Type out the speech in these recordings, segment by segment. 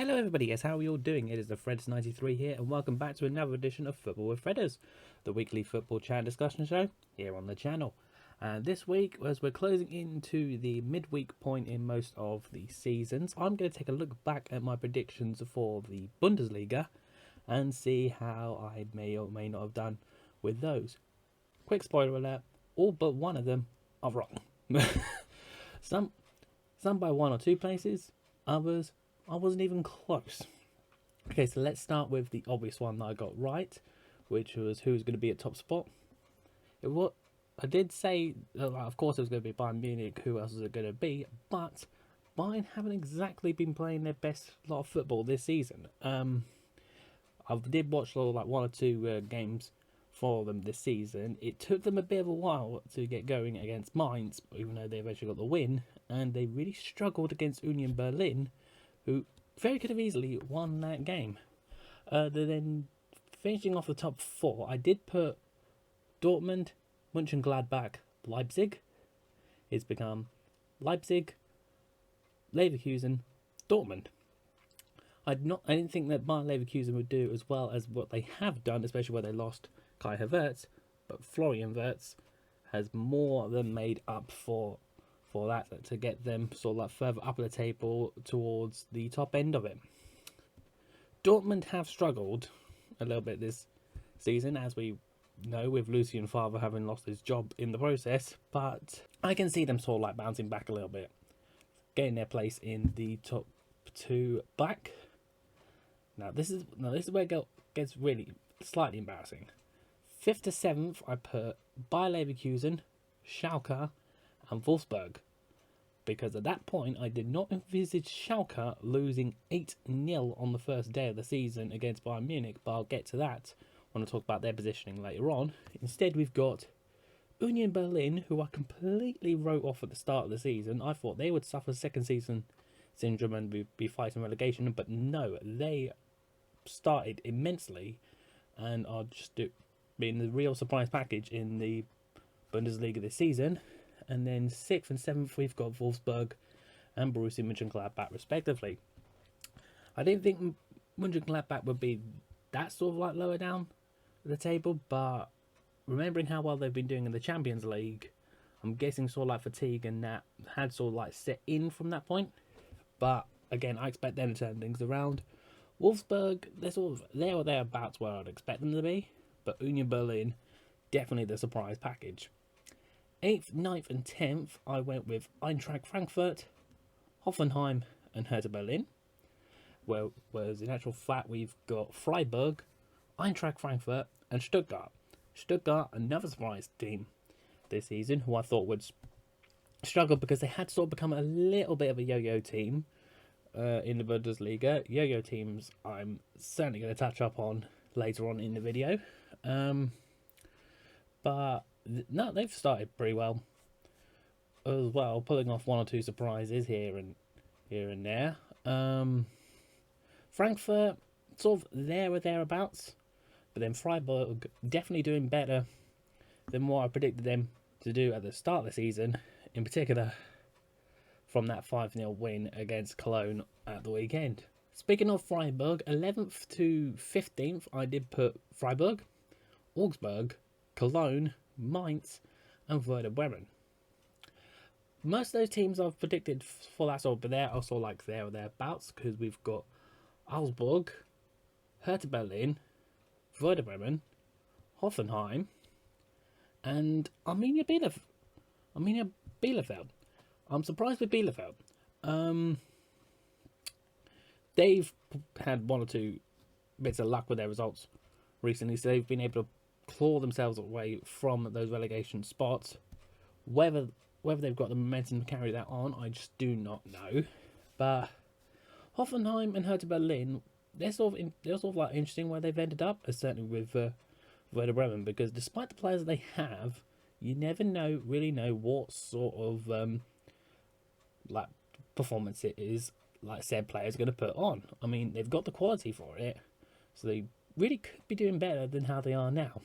Hello everybody, yes, how are you all doing? It is the Freds93 here, and welcome back to another edition of Football with Fredders, the weekly football chat and discussion show here on the channel. And this week, as we're closing into the midweek point in most of the seasons, I'm going to take a look back at my predictions for the Bundesliga and see how I may or may not have done with those. Quick spoiler alert, all but one of them are wrong. Some by one or two places, others I wasn't even close. Okay, so let's start with the obvious one that I got right, which was who's going to be at top spot. I did say, of course, it was going to be Bayern Munich. Who else is it going to be? But Bayern haven't exactly been playing their best lot of football this season. I did watch like one or two games for them this season. It took them a bit of a while to get going against Mainz, even though they eventually got the win, and they really struggled against Union Berlin, who very could have easily won that game. Then finishing off the top four, I did put Dortmund, Mönchengladbach, Leipzig. It's become Leipzig, Leverkusen, Dortmund. I didn't think that Bayern Leverkusen would do as well as what they have done, especially where they lost Kai Havertz, but Florian Wirtz has more than made up for that to get them sort of like further up the table towards the top end of it. Dortmund have struggled a little bit this season, as we know, with Lucien Favre having lost his job in the process, but I can see them sort of like bouncing back a little bit, getting their place in the top two back. Now this is where it gets really slightly embarrassing. 5th to 7th, I put Bayer Leverkusen, Schalke, and Wolfsburg, because at that point I did not envisage Schalke losing 8-0 on the first day of the season against Bayern Munich, but I'll get to that when I talk about their positioning later on. Instead, we've got Union Berlin, who I completely wrote off at the start of the season. I thought they would suffer second season syndrome and be fighting relegation, but no, they started immensely and are just being the real surprise package in the Bundesliga this season. And then 6th and 7th, we've got Wolfsburg and Borussia Mönchengladbach, respectively. I didn't think Mönchengladbach would be that sort of like lower down the table, but remembering how well they've been doing in the Champions League, I'm guessing sort of like fatigue and that had sort of like set in from that point. But again, I expect them to turn things around. Wolfsburg, they're sort of there or thereabouts where I'd expect them to be, but Union Berlin, definitely the surprise package. 8th, 9th and 10th, I went with Eintracht Frankfurt, Hoffenheim and Hertha Berlin. Whereas in actual fact, we've got Freiburg, Eintracht Frankfurt and Stuttgart. Stuttgart, another surprise team this season, who I thought would struggle because they had sort of become a little bit of a yo-yo team in the Bundesliga. Yo-yo teams I'm certainly going to touch up on later on in the video. But no, they've started pretty well as well, pulling off one or two surprises here and there. Frankfurt, sort of there or thereabouts, but then Freiburg definitely doing better than what I predicted them to do at the start of the season, in particular from that 5-0 win against Cologne at the weekend. Speaking of Freiburg, 11th to 15th, I did put Freiburg, Augsburg, Cologne, Mainz and Werder Bremen. Most of those teams I've predicted for that sort of, but they're also like there or thereabouts, because we've got Augsburg, Hertha Berlin, Werder Bremen, Hoffenheim, and Arminia Bielefeld. I'm surprised with Bielefeld. They've had one or two bits of luck with their results recently, so they've been able to claw themselves away from those relegation spots. Whether they've got the momentum to carry that on, I just do not know. But Hoffenheim and Hertha Berlin, they're sort of like interesting where they've ended up, certainly with Werder Bremen, because despite the players they have, you never really know what sort of like performance it is like said player's going to put on. I mean, they've got the quality for it, so they really could be doing better than how they are now.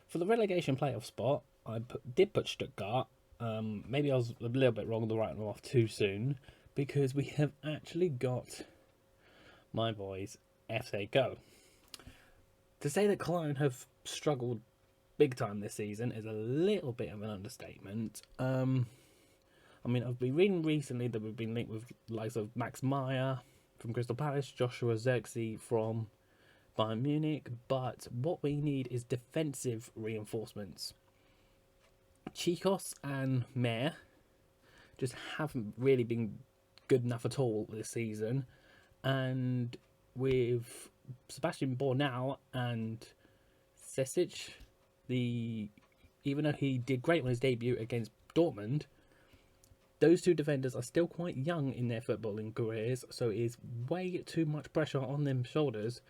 For the relegation playoff spot, I did put Stuttgart. Maybe I was a little bit wrong to write them off too soon, because we have actually got my boys, FC Go. To say that Cologne have struggled big time this season is a little bit of an understatement. I've been reading recently that we've been linked with the likes of Max Meyer from Crystal Palace, Joshua Zirkzee from Bayern Munich, but what we need is defensive reinforcements. Chicos and Mayer just haven't really been good enough at all this season, and with Sebastian Bornau and Sesic, even though he did great on his debut against Dortmund, those two defenders are still quite young in their footballing careers, so it is way too much pressure on them shoulders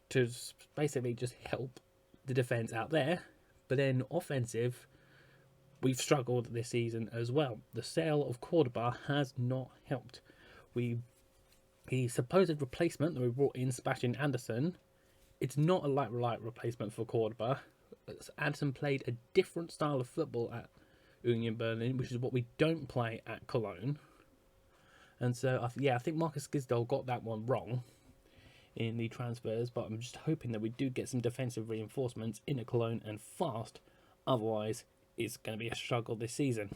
to basically just help the defence out there. But then offensive, we've struggled this season as well. The sale of Cordoba has not helped. The supposed replacement that we brought in, Sebastian Andersson, it's not a light replacement for Cordoba. Andersson played a different style of football at Union Berlin, which is what we don't play at Cologne. And so, I think Marcus Gisdol got that one wrong in the transfers, but I'm just hoping that we do get some defensive reinforcements in Cologne and fast. Otherwise, it's going to be a struggle this season.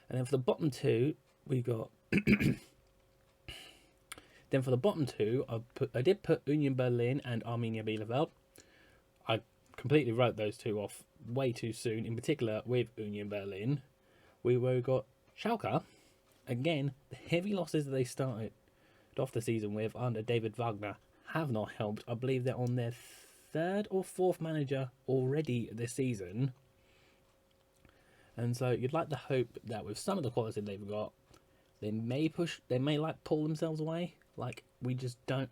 And then for the bottom two, we got... Then for the bottom two, I did put Union Berlin and Arminia Bielefeld. I completely wrote those two off way too soon, in particular with Union Berlin. We got Schalke. Again, the heavy losses that they started off the season with under David Wagner have not helped. I believe they're on their third or fourth manager already this season. And so you'd like to hope that with some of the quality they've got, they may pull themselves away. We just don't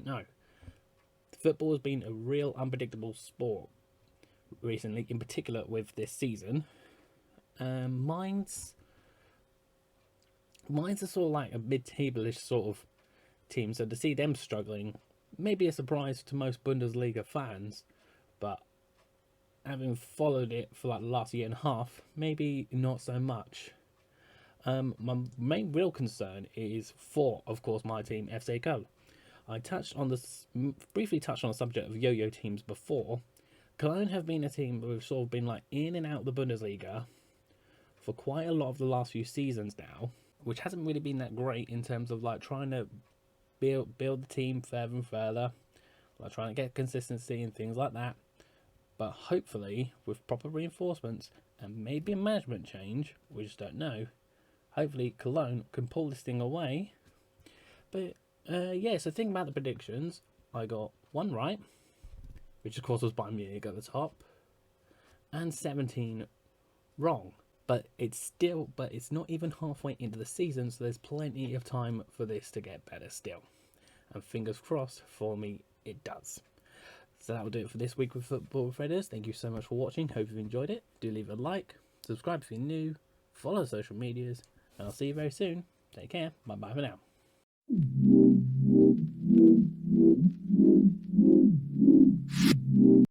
know. Football has been a real unpredictable sport recently, in particular with this season. Mine's are sort of like a mid-table-ish sort of team, so to see them struggling may be a surprise to most Bundesliga fans, but having followed it for the last year and a half, maybe not so much. My main real concern is for, of course, my team, FC Go. I briefly touched on the subject of yo-yo teams before. Cologne have been a team who've sort of been in and out of the Bundesliga for quite a lot of the last few seasons now, which hasn't really been that great in terms of trying to build the team further and further, trying to get consistency and things like that. But hopefully, with proper reinforcements and maybe a management change, we just don't know, hopefully Cologne can pull this thing away. But so think about the predictions. I got one right, which of course was Bayern Munich at the top, and 17 wrong. But it's not even halfway into the season, so there's plenty of time for this to get better still. And fingers crossed for me, it does. So that will do it for this week with Football with Freders. Thank you so much for watching. Hope you've enjoyed it. Do leave a like, subscribe if you're new, follow social medias, and I'll see you very soon. Take care. Bye bye for now.